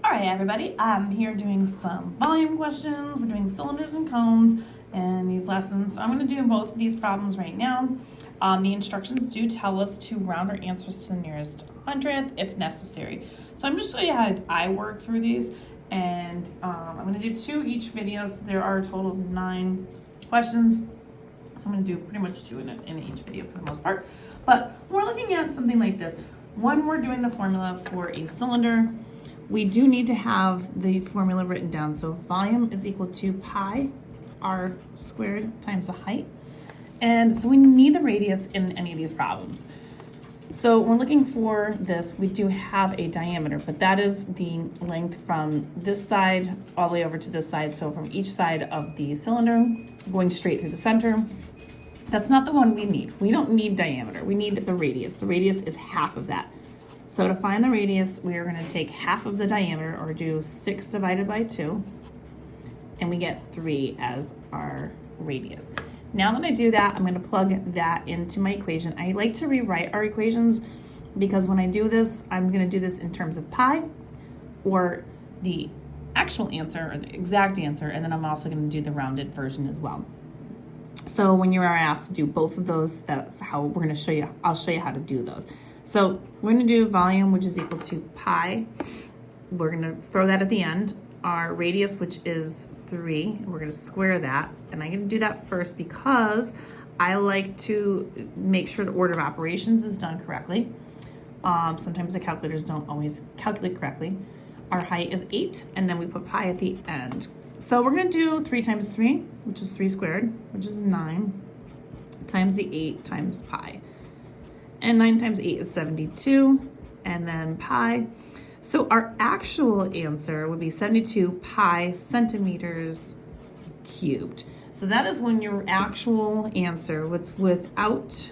All right, everybody, I'm here doing some volume questions. We're doing cylinders and cones in these lessons. So I'm going to do both of these problems right now. The instructions do tell us to round our answers to the nearest hundredth if necessary. So I'm just going to show you how I work through these, and I'm going to do 2 each video. So there are a total of 9 questions. So I'm going to do pretty much 2 in each video for the most part. But we're looking at something like this. When we're doing the formula for a cylinder, we do need to have the formula written down. So volume is equal to pi r squared times the height. And so we need the radius in any of these problems. So when we're looking for this, we do have a diameter, but that is the length from this side all the way over to this side. So from each side of the cylinder, going straight through the center. That's not the one we need. We don't need diameter. We need the radius. The radius is half of that. So to find the radius, we are going to take half of the diameter, or do 6 divided by 2, and we get 3 as our radius. Now that I do that, I'm going to plug that into my equation. I like to rewrite our equations because when I do this, I'm going to do this in terms of pi, or the actual answer, or the exact answer, and then I'm also going to do the rounded version as well. So when you are asked to do both of those, that's how we're going to show you. I'll show you how to do those. So we're going to do volume, which is equal to pi. We're going to throw that at the end. Our radius, which is 3, we're going to square that. And I'm going to do that first because I like to make sure the order of operations is done correctly. Sometimes the calculators don't always calculate correctly. Our height is 8, and then we put pi at the end. So we're going to do 3 times 3, which is 3 squared, which is 9, times the 8 times pi. And 9 times 8 is 72, and then pi. So our actual answer would be 72 pi centimeters cubed. So that is when your actual answer, without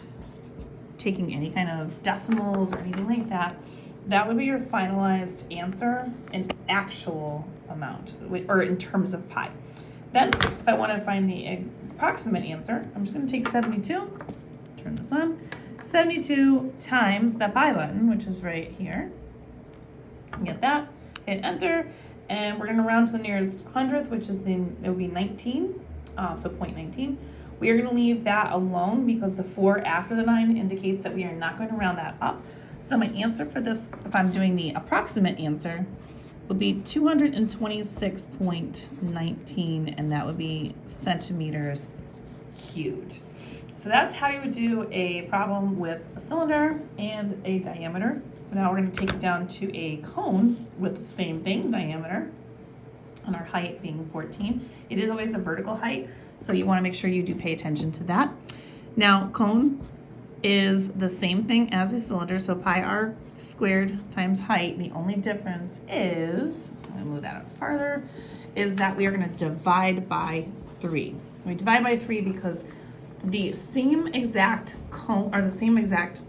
taking any kind of decimals or anything like that, that would be your finalized answer in actual amount, or in terms of pi. Then, if I want to find the approximate answer, I'm just going to take 72, turn this on, 72 times the pi button, which is right here. Get that, hit enter, and we're going to round to the nearest hundredth, which is it would be 19, so 0.19. We are going to leave that alone because the 4 after the 9 indicates that we are not going to round that up. So my answer for this, if I'm doing the approximate answer, would be 226.19, and that would be centimeters cubed. So that's how you would do a problem with a cylinder and a diameter. Now we're going to take it down to a cone with the same thing, diameter, and our height being 14. It is always the vertical height, so you want to make sure you do pay attention to that. Now, cone is the same thing as a cylinder, so pi r squared times height. The only difference is, so I'm going to move that up farther, is that we are going to divide by 3. We divide by 3 because the same exact cone, or the same exact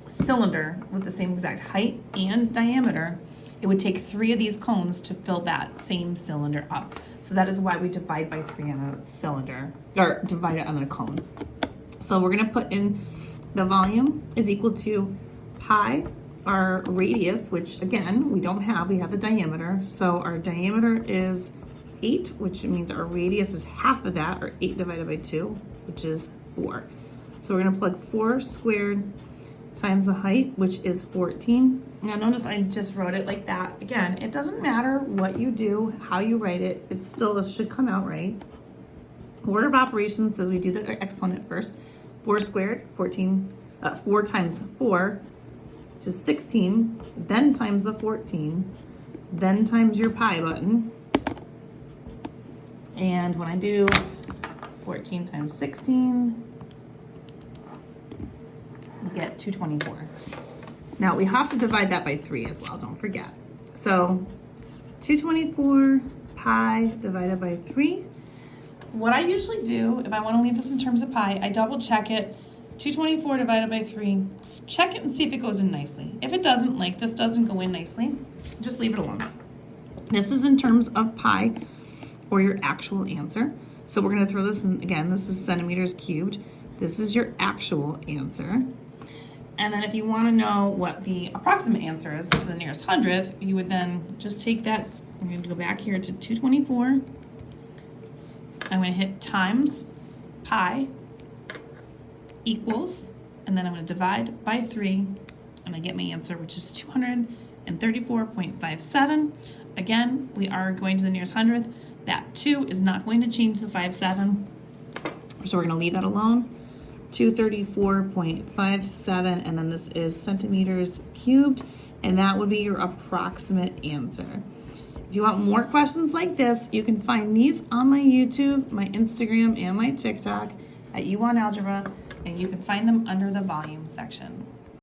cylinder with the same exact height and diameter, it would take 3 of these cones to fill that same cylinder up. So that is why we divide by 3 on a cylinder, or divide it on a cone. So we're going to put in the volume is equal to pi, our radius, which again, we don't have, we have the diameter. So our diameter is 8, which means our radius is half of that, or 8 divided by 2, which is 4. So we're going to plug 4 squared times the height, which is 14. Now notice I just wrote it like that. Again, it doesn't matter what you do, how you write it, it still should come out right. Order of operations says we do the exponent first. 4 squared, 14, 4 times 4, which is 16, then times the 14, then times your pi button. And when I do 14 times 16, you get 224. Now we have to divide that by 3 as well, don't forget. So 224 pi divided by 3. What I usually do, if I want to leave this in terms of pi, I double check it. 224 divided by 3. Check it and see if it goes in nicely. If it doesn't, like this doesn't go in nicely, just leave it alone. This is in terms of pi, or your actual answer. So we're going to throw this in again. This is centimeters cubed. This is your actual answer. And then if you want to know what the approximate answer is to the nearest hundredth, you would then just take that, I'm going to go back here to 224. I'm going to hit times pi equals, and then I'm going to divide by 3, and I get my answer, which is 234.57. Again, we are going to the nearest hundredth. That 2 is not going to change the 57, so we're going to leave that alone. 234.57, and then this is centimeters cubed, and that would be your approximate answer. If you want more questions like this, you can find these on my YouTube, my Instagram, and my TikTok at YouWantAlgebra, and you can find them under the volume section.